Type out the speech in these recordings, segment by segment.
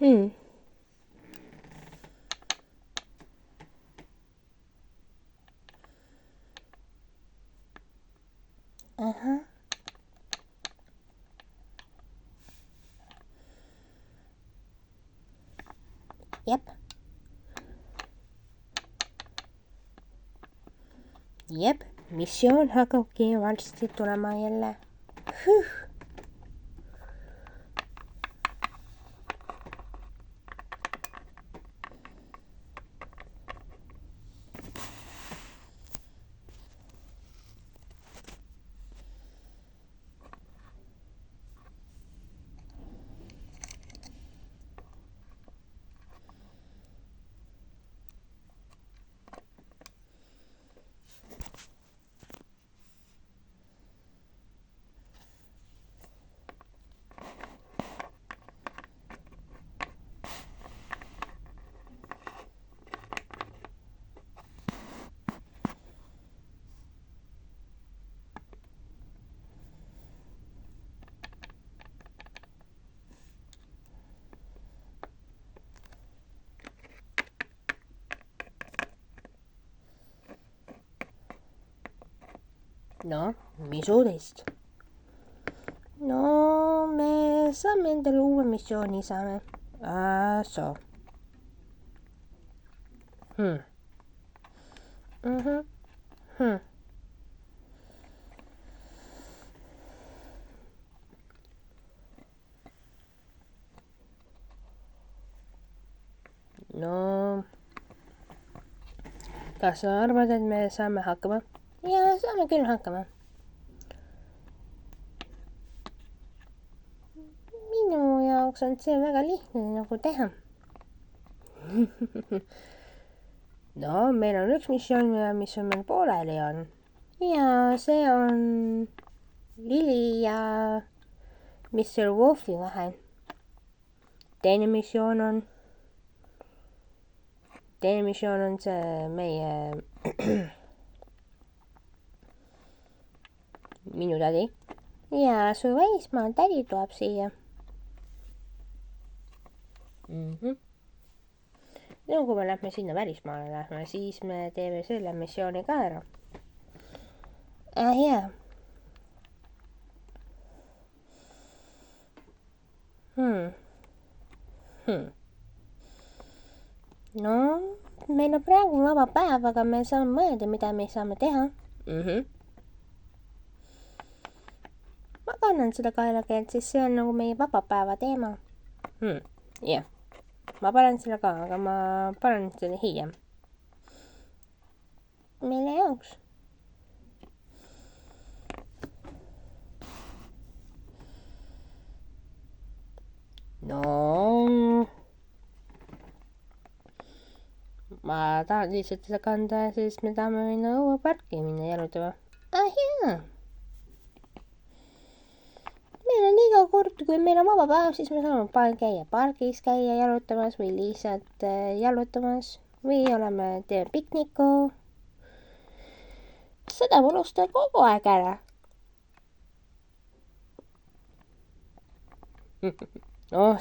ahah, jep, jep, missioon hakkabki varsti tulema jälle. No, mis uudist? No, me saame endale uue missiooni saame. Soo. No, kas sa arvad, et me saame hakkama? Jaa, saame küll hakkama. Minu jaoks on see väga lihtne nagu teha. No, meil on üks missioon, mis on meil pooleli on. Ja see on Lili ja Mr. Wolfi vahel. Teine missioon on see meie minu tädi. Ja su välismaa tädi tuleb siia. No kui me lähme sinna välismaale siis me teeme selle missiooni ka ära. Jaa. No, meil on praegu vaba päev, aga me saame mõelda, mida me saame teha. Ma kannan seda kaelakeelt, siis see on nagu meie vaba päeva teema. Jah. Ma panen selle ka, aga ma panen selle hiljem. Mille jaoks? No, ma tahan lihtsalt seda kanda, sest me tahame minna õueparki minna jalutama. Jaa. Meil on iga kord, kui meil on vaba päev, siis me saame käia pargis, käia jalutamas või lihtsalt jalutamas või teeme pikniku. Seda ma unustan kogu aeg ära.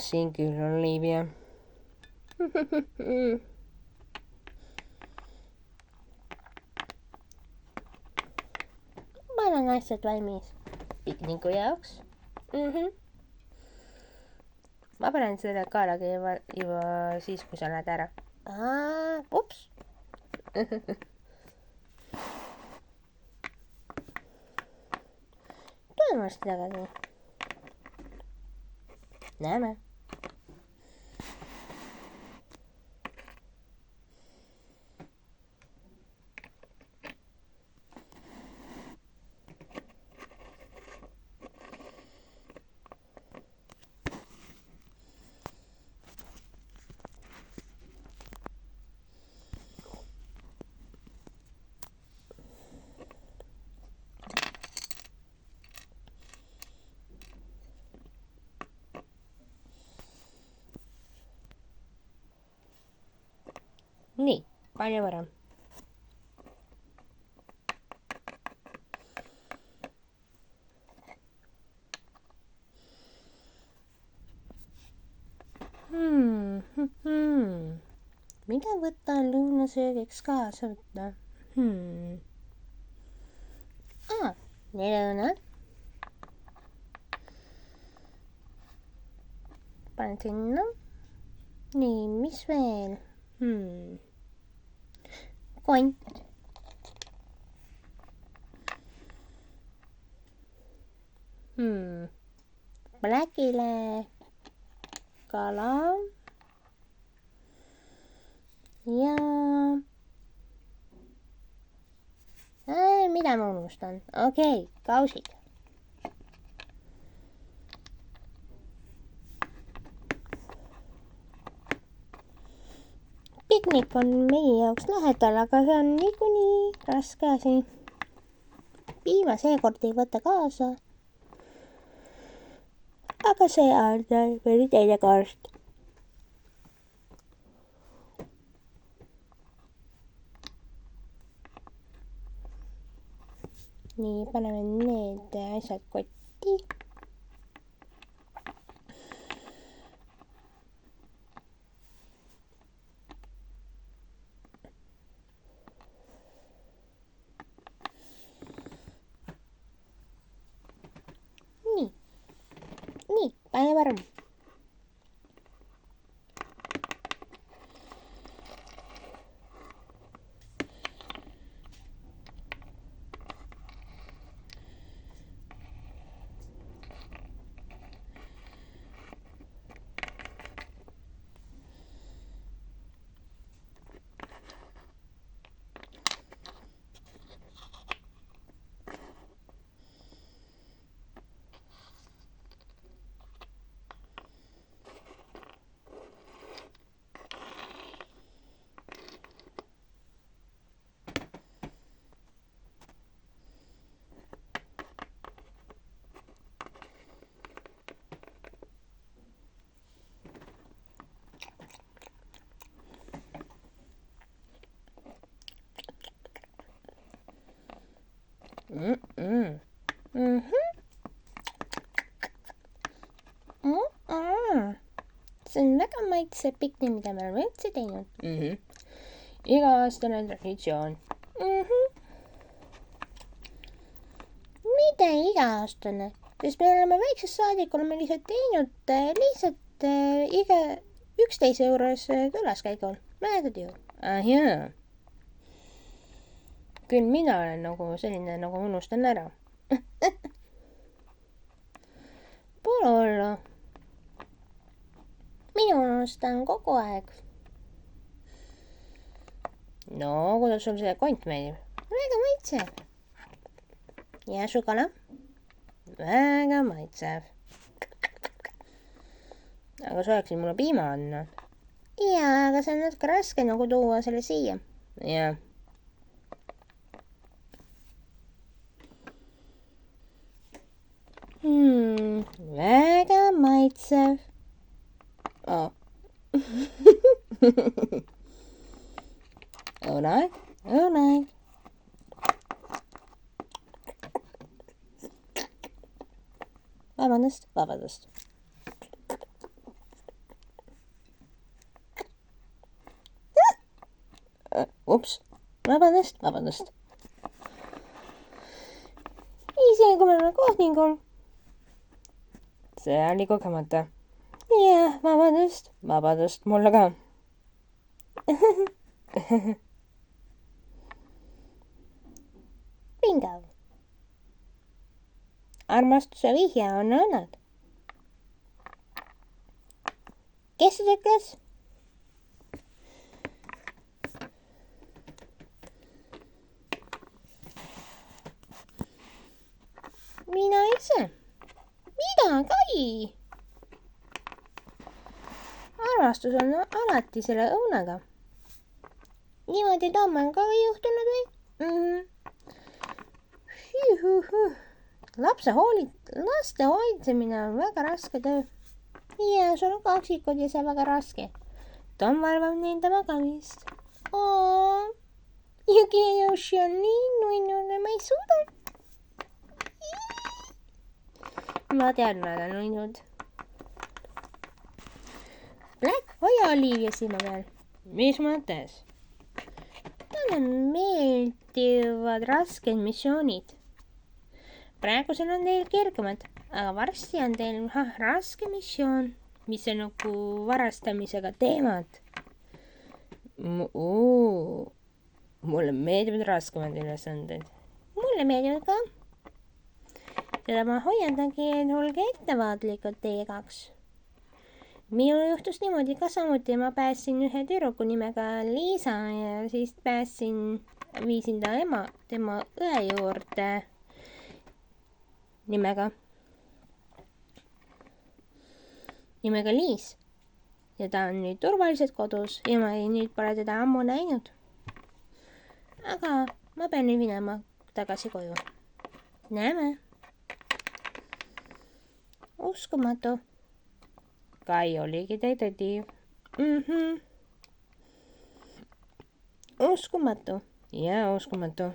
Siin küll on Liivia. Ma olen asjad valmis pikniku jaoks. Ma panen selle kaelagi juba siis, kui sa lähed ära. Ups. Tulen varsti tagasi. Näeme. Nii, palju varem. Mida võtta lõunasöögiks kaasa võtta? Need õunad. Panen sinna. Nii, mis veel? Kont. Pläkile kala. Ja mida ma unustan? Okei, kausid. Piknik on meie jaoks lähedal, aga see on niikuinii raske asi. Piima seekord ei võta kaasa. Aga see on veel teine kord. Nii, paneme need asjad kotti. Nii, pane parem. See on väga maitsev piknik, mida me oleme üldse teinud. Iga-aastane traditsioon. Mitte iga-aastane, sest me oleme väiksest saadik, oleme lihtsalt teinud iga 11 juures külaskäigul. Mäletad ju? Jaa. Küll mina olen nagu selline, nagu unustan ära. Pole hullu. Minu unustan kogu aeg. No, kuidas sul see kont meeldib? Väga maitsev. Ja su kala? Väga maitsev. Aga sa oleksid mulle piima andnud. Jaa, aga see on natuke raske nagu tuua selle siia. Jaa. Väga maitsev. Õunaeg. Vabandust. Ups, vabandust. Isegi kui me oleme kohningul. See oli kogemata. Jah, vabandust, mulle ka. Bingo. Armastuse vihje on õnned. Kes seda ütles? Mina ise. Mida, Kai? Armastus on alati selle õunaga. Niimoodi Tammel ka juhtunud või? Laste hoolitsemine on väga raske töö. Ja sul on kaksikud ja see on väga raske. Tom valvab nende magamist. Yuki ja Yoshi on nii nuinnud, ma ei suuda. Ma tean, nad on nuinnud. Black, hoia Olivia silma peal. mis mõttes? Talle meeldivad rasked missioonid. Praegusel on teil kergemad, aga varsti on teil raske missioon, mis on nagu varastamisega teemad. Mulle meeldivad raskemad ülesanded. Mulle meeldivad ka. Seda ma hoiandangi, et olge ettevaatlikud teie kaks. Minul juhtus niimoodi ka samuti, ma päästsin ühe tüdruku nimega Liisa ja siis viisin ta tema õe juurde nimega Liis. Ja ta on nüüd turvaliselt kodus ja ma nüüd pole teda ammu näinud. Aga ma pean nüüd minema tagasi koju. Näeme. Uskumatu. Kai oligi detektiiv. Uskumatu. Ja uskumatu.